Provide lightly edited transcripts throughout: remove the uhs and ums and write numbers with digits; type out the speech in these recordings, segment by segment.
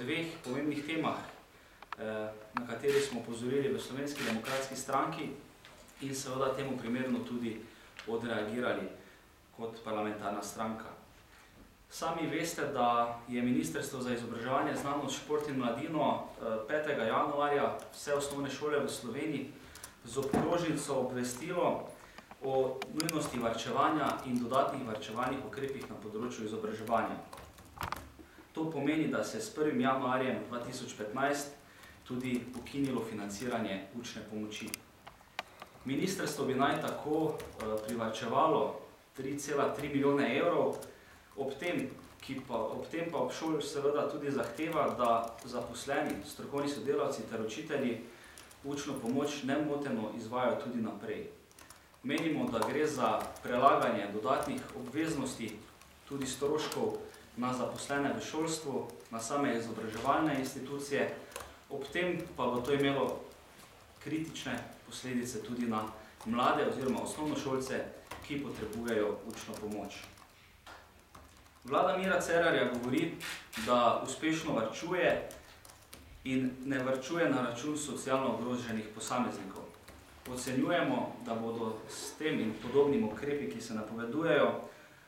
dveh pomembnih temah, na kateri smo opozorili v Slovenski demokratski stranki in seveda temu primerno tudi odreagirali kot parlamentarna stranka. Sami veste, da je Ministrstvo za izobraževanje, znanost, šport in mladino 5. januarja vse osnovne šole v Sloveniji z obkrožnico obvestilo o nujnosti varčevanja in dodatnih varčevalnih ukrepih na področju izobraževanja. To pomeni, da se s 1. januarjem 2015 tudi ukinilo financiranje učne pomoči. Ministrstvo bi naj tako privarčevalo 3,3 milijone evrov, ob tem pa ob šoli seveda tudi zahteva, da zaposleni, strokovni sodelavci ter učitelji učno pomoč nemoteno izvajajo tudi naprej. Menimo, da gre za prelaganje dodatnih obveznosti, tudi stroškov na zaposlene v šolstvu, na same izobraževalne institucije, ob tem pa bo to imelo kritične posledice tudi na mlade oziroma osnovnošolce, ki potrebujejo učno pomoč. Vlada Mira Cerarja govori, da uspešno varčuje in ne varčuje na račun socialno ogroženih posameznikov. Ocenjujemo, da bodo s tem in podobnimi ukrepi, ki se napovedujejo,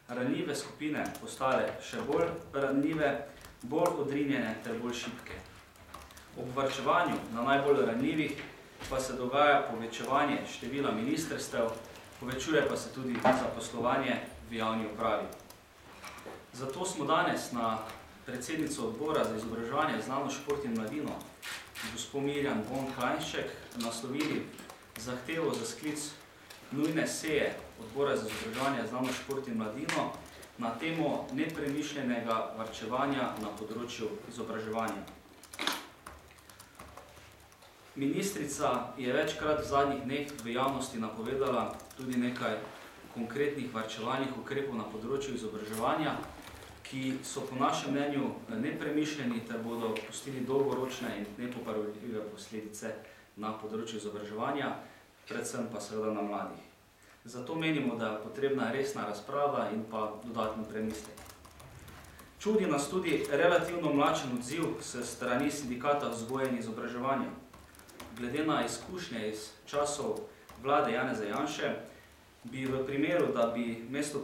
ranljive skupine postale še bolj ranljive, bolj odrinjene ter bolj šibke. Ob varčevanju na najbolj ranljivih pa se dogaja povečevanje števila ministrstev, povečuje pa se tudi zaposlovanje v javni upravi. Zato smo danes na predsednico odbora za izobraževanje, znanost, šport in mladino, gospo Mirjam Bon Klanjšček, naslovili zahtevo za sklic nujne seje odbora za izobraževanje, znanost, šport in mladino na temo nepremišljenega varčevanja na področju izobraževanja. Ministrica je večkrat v zadnjih dneh v javnosti napovedala tudi nekaj konkretnih varčevalnih ukrepov na področju izobraževanja, ki so po našem mnenju nepremišljeni ter bodo pustili dolgoročne in nepopravljive posledice na področju izobraževanja, predvsem pa seveda na mladih. Zato menimo, da je potrebna resna razprava in pa dodatni premislek. Čudi nas tudi relativno mlačen odziv s strani sindikata vzgoje in izobraževanja. Glede na izkušnje iz časov vlade Janeza Janše, bi v primeru, da bi na mestu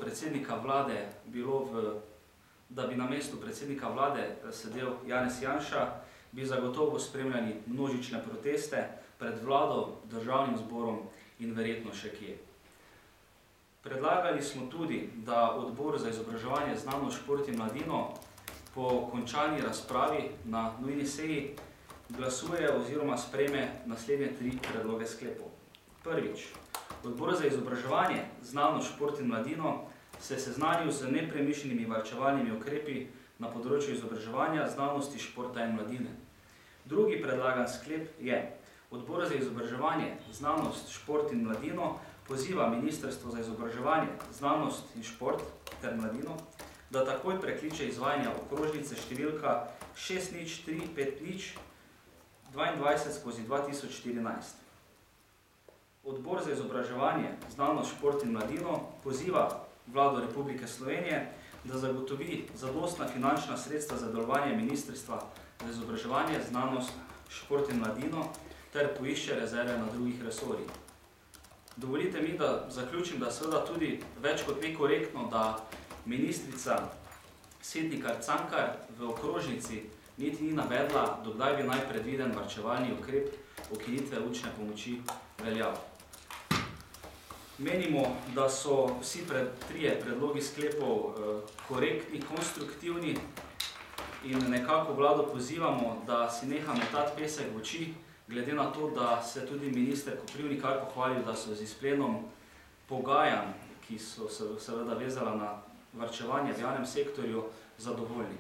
predsednika vlade sedel Janez Janša, bi zagotovo spremljali množične proteste pred vlado, državnim zborom in verjetno še kje. Predlagali smo tudi, da odbor za izobraževanje, znanost, šport in mladino po končani razpravi na nujni seji glasuje oziroma sprejme naslednje 3 predloge sklepov. Prvič, odbor za izobraževanje, znanost, šport in mladino se seznanil z nepremišljenimi varčevalnimi ukrepi na področju izobraževanja, znanosti, športa in mladine. Drugi predlagan sklep je: odbor za izobraževanje, znanost, šport in mladino poziva Ministrstvo za izobraževanje, znanost in šport ter mladino, da takoj prekliče izvajanje okrožnice številka 60350 22/2014. Odbor za izobraževanje, znanost, šport in mladino poziva Vlado Republike Slovenije, da zagotovi zadostna finančna sredstva za delovanje Ministrstva za izobraževanje, znanost, šport in mladino ter poišče rezerve na drugih resorjih. Dovolite mi, da zaključim, da seveda tudi več kot nekorektno, da ministrica Setnikar Cankar v okrožnici niti ni navedla, do kdaj bi naj predviden varčevalni ukrep ukinitve učne pomoči veljal. Menimo, da so vsi 3 predlogi sklepov korektni, konstruktivni in nekako vlado pozivamo, da si neha metati pesek v oči, glede na to, da se tudi minister Koprivnikar pohvalil, da so z izplenom pogajanj, ki so se seveda vezala na varčevanje v javnem sektorju, zadovoljni.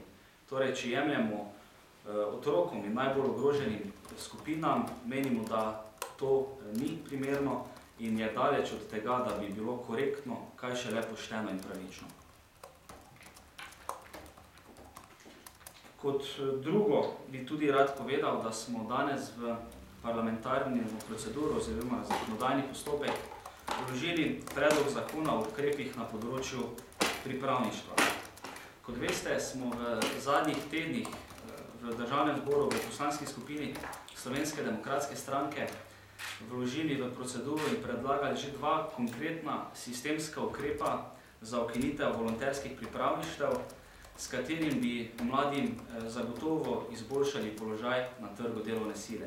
Torej, če jemljemo otrokom in najbolj ogroženim skupinam, menimo, da to ni primerno in je daleč od tega, da bi bilo korektno, kaj šele pošteno in pravično. Kot drugo bi tudi rad povedal, da smo danes v parlamentarni proceduro oziroma zakonodajni postopek vložili predlog zakona o ukrepih na področju pripravništva. Kot veste, smo v zadnjih tednih v Državnem zboru v poslanski skupini Slovenske demokratske stranke vložili v proceduro in predlagali že dva konkretna sistemska ukrepa za ukinitev volonterskih pripravništev, s katerim bi mladim zagotovo izboljšali položaj na trgu delovne sile.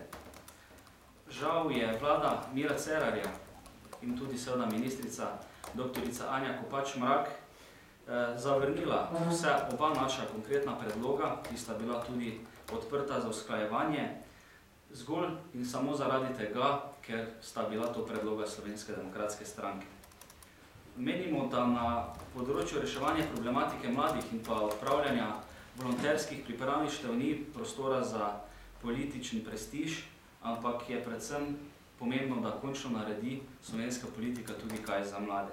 Žal je vlada Mira Cerarja in tudi seveda ministrica dr. Anja Kopač Mrak zavrnila oba naša konkretna predloga, ki sta bila tudi odprta za usklajevanje, zgolj in samo zaradi tega, ker sta bila to predloga Slovenske demokratske stranke. Menimo, da na področju reševanja problematike mladih in pa odpravljanja volonterskih pripravništev ni prostora za politični prestiž, ampak je predvsem pomembno, da končno naredi slovenska politika tudi kaj za mlade.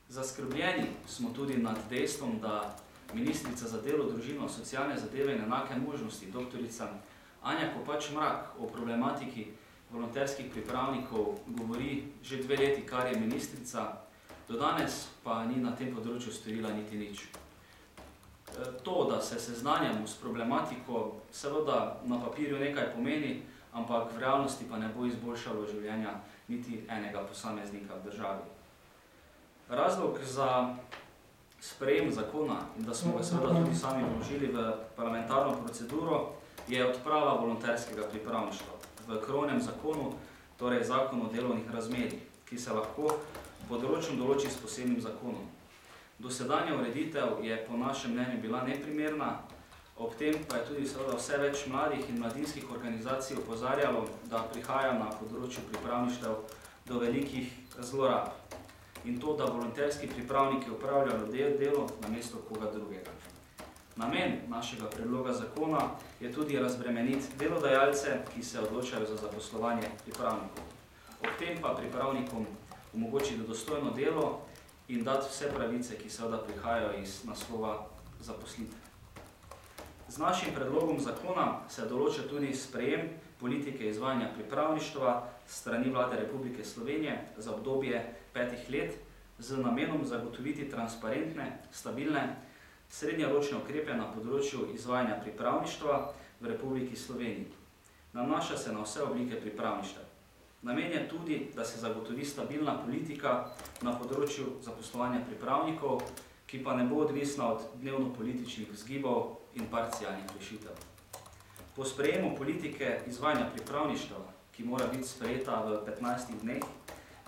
Zaskrbljeni smo tudi nad dejstvom, da ministrica za delo, družino, socialne zadeve in enake možnosti, dr. Anja Kopač Mrak, o problematiki volonterskih pripravnikov govori že 2 leti, kar je ministrica, do danes pa ni na tem področju storila niti nič. To, da se seznanjamo s problematiko, seveda na papirju nekaj pomeni, ampak v realnosti pa ne bo izboljšalo življenja niti enega posameznika v državi. Razlog za sprejem zakona in da smo ga seveda tudi sami vložili v parlamentarno proceduro je odprava volonterskega pripravništva v krovnem zakonu, torej zakon o delovnih razmerjih, ki se lahko področno določi s posebnim zakonom. Dosedanja ureditev je po našem mnenju bila neprimerna, ob tem pa je tudi seveda vse več mladih in mladinskih organizacij opozarjalo, da prihaja na področju pripravništev do velikih zlorab in to, da volonterski pripravniki opravljajo delo namesto koga drugega. Namen našega predloga zakona je tudi razbremeniti delodajalce, ki se odločajo za zaposlovanje pripravnikov. Ob tem pa pripravnikom omogočiti dostojno delo in dati vse pravice, ki seveda prihajajo iz naslova zaposlitve. Z našim predlogom zakona se določa tudi sprejem politike izvajanja pripravništva strani Vlade Republike Slovenije za obdobje 5 let z namenom zagotoviti transparentne, stabilne, srednjeročne ukrepe na področju izvajanja pripravništva v Republiki Sloveniji. Nanaša se na vse oblike pripravništev. Namen je tudi, da se zagotovi stabilna politika na področju zaposlovanja pripravnikov, ki pa ne bo odvisna od dnevno-političnih vzgibov in parcialnih rešitev. Po sprejemu politike izvajanja pripravništva, ki mora biti sprejeta v 15 dneh,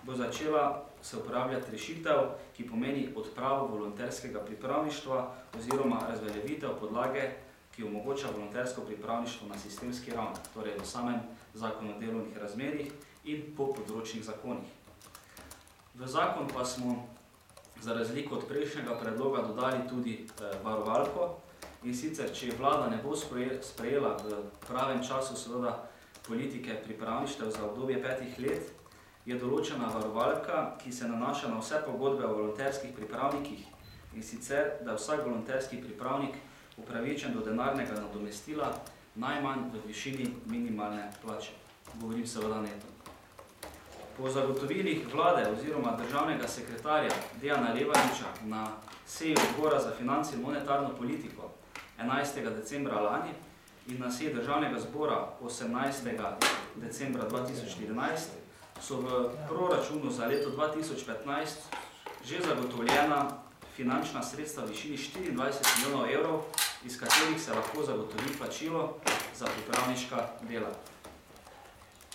bo začela se uporabljati rešitev, ki pomeni odpravo volonterskega pripravništva oziroma razveljavitev podlage, ki omogoča volontersko pripravništvo na sistemski ravni, torej v samem zakonu o delovnih razmerjih in po področnih zakonih. V zakon pa smo za razliko od prejšnjega predloga dodali tudi varovalko, in sicer, če vlada ne bo sprejela v pravem času seveda politike pripravništev za obdobje 5 let, je določena varovalka, ki se nanaša na vse pogodbe o volonterskih pripravnikih, in sicer, da vsak volonterski pripravnik upravičen do denarnega nadomestila najmanj v višini minimalne plače. Govorim seveda neto. Po zagotovilih vlade oziroma državnega sekretarja Dejana Levaniča na seji Odbora za finance in monetarno politiko 11. decembra lani in na seji Državnega zbora 18. decembra 2014 so v proračunu za leto 2015 že zagotovljena finančna sredstva v višini 24 milijonov evrov, iz katerih se lahko zagotovi plačilo za pripravniška dela.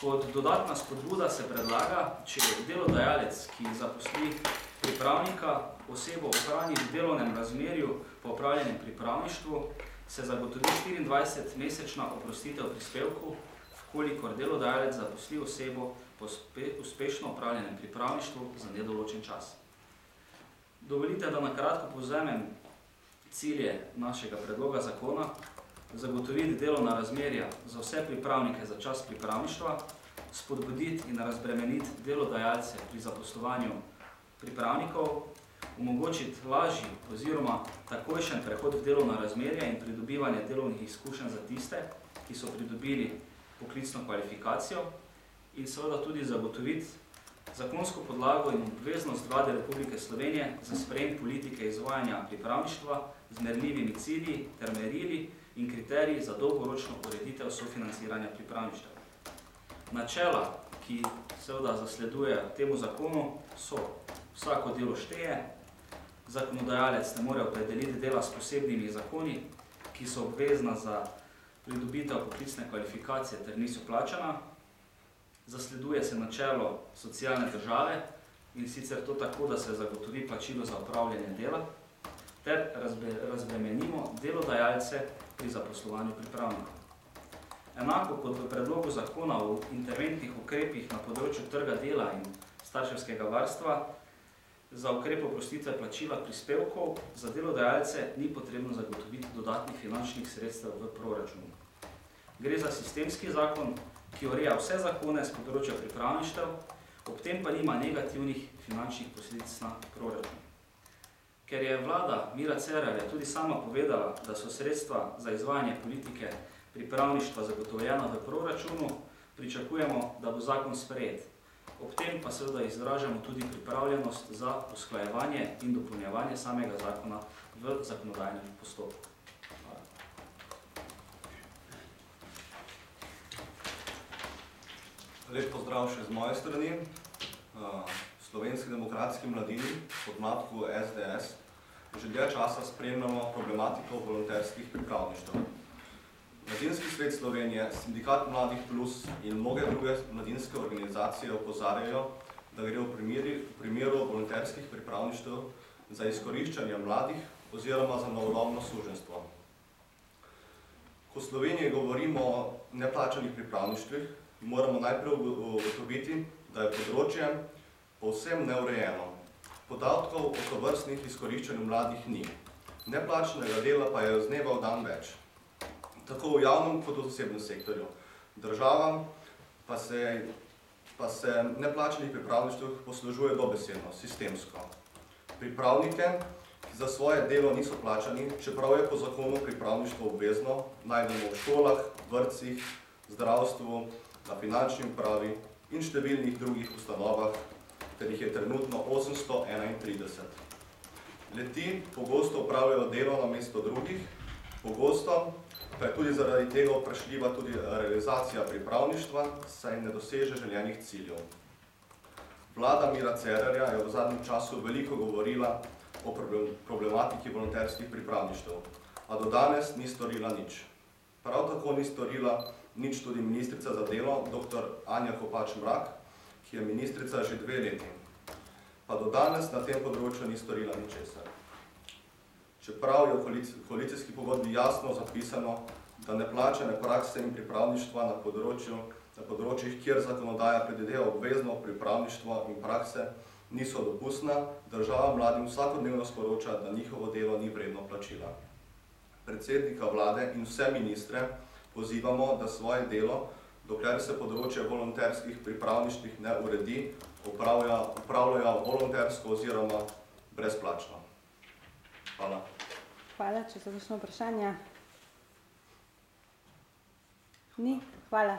Kot dodatna spodbuda se predlaga, če delodajalec, ki zaposli pripravnika, osebo ohrani v delovnem razmerju po opravljenem pripravništvu, se zagotovi 24-mesečna oprostitev prispevkov, vkolikor delodajalec zaposli osebo po uspešno opravljenem pripravništvu za nedoločen čas. Dovolite, da na kratko povzamem cilje našega predloga zakona: zagotoviti delovna razmerja za vse pripravnike za čas pripravništva, spodbuditi in razbremeniti delodajalce pri zaposlovanju pripravnikov, omogočiti lažji oziroma takojšen prehod v delovna razmerja in pridobivanje delovnih izkušenj za tiste, ki so pridobili poklicno kvalifikacijo, in seveda tudi zagotoviti zakonsko podlago in obveznost Vlade Republike Slovenije za sprejem politike izvajanja pripravništva z merljivimi cilji ter merili, in kriteriji za dolgoročno ureditev sofinanciranja pripravništev. Načela, ki seveda zasleduje temu zakonu, so: vsako delo šteje, zakonodajalec ne more opredeliti dela s posebnimi zakoni, ki so obvezna za pridobitev poklicne kvalifikacije ter niso plačana, zasleduje se načelo socialne države, in sicer to tako, da se zagotovi plačilo za opravljanje dela, ter razbremenimo delodajalce pri zaposlovanju pripravnikov. Enako kot v predlogu zakona o interventnih ukrepih na področju trga dela in starševskega varstva, za ukrep oprostitve plačila prispevkov za delodajalce ni potrebno zagotoviti dodatnih finančnih sredstev v proračunu. Gre za sistemski zakon, ki ureja vse zakone z področja pripravništev, ob tem pa nima negativnih finančnih posledic na proračun. Ker je vlada Mira Cerarja tudi sama povedala, da so sredstva za izvajanje politike pripravništva zagotovljena v proračunu, pričakujemo, da bo zakon sprejet. Ob tem pa seveda izražamo tudi pripravljenost za usklajevanje in dopolnjevanje samega zakona v zakonodajnem postopku. Lep pozdrav še z moje strani. Slovenski demokratski mladini, podmladku SDS, že dlje časa spremljamo problematiko volonterskih pripravništev. Mladinski svet Slovenije, Sindikat Mladih Plus in mnoge druge mladinske organizacije opozarjajo, da gre v primeru volonterskih pripravništev za izkoriščanje mladih oziroma za novodobno suženjstvo. Ko v Sloveniji govorimo o neplačanih pripravništvih, moramo najprej ugotoviti, da je področje povsem neurejeno. Podatkov o tovrstnih izkoriščanju mladih ni. Neplačanega dela pa je z dneva v dan več. Tako v javnem kot v zasebnem sektorju. Država pa se neplačanih pripravništev poslužuje dobesedno, sistemsko. Pripravnike, ki za svoje delo niso plačani, čeprav je po zakonu pripravništvo obvezno, najdemo v šolah, vrtcih, zdravstvu, na finančni upravi in številnih drugih ustanovah, ter jih je trenutno 831. Le-ti pogosto opravljajo delo namesto drugih, pogosto pa je tudi zaradi tega vprašljiva tudi realizacija pripravništva, saj ne doseže željenih ciljev. Vlada Mira Cerarja je v zadnjem času veliko govorila o problematiki volonterskih pripravništev, a do danes ni storila nič. Prav tako ni storila nič tudi ministrica za delo, dr. Anja Kopač Mrak, ki je ministrica že 2 leti. Pa do danes na tem področju ni storila ničesar. Čeprav je v koalicijski pogodbi jasno zapisano, da neplačane prakse in pripravništva na področjih, kjer zakonodaja predvideva obvezno pripravništvo in prakse, niso dopustna, država mladim vsakodnevno sporoča, da njihovo delo ni vredno plačila. Predsednika vlade in vse ministre pozivamo, da svoje delo, dokler se področje volonterskih pripravništvih ne uredi, upravljajo volontersko oziroma brezplačno. Hvala. Hvala, če so kakšno vprašanja. Ni? Hvala.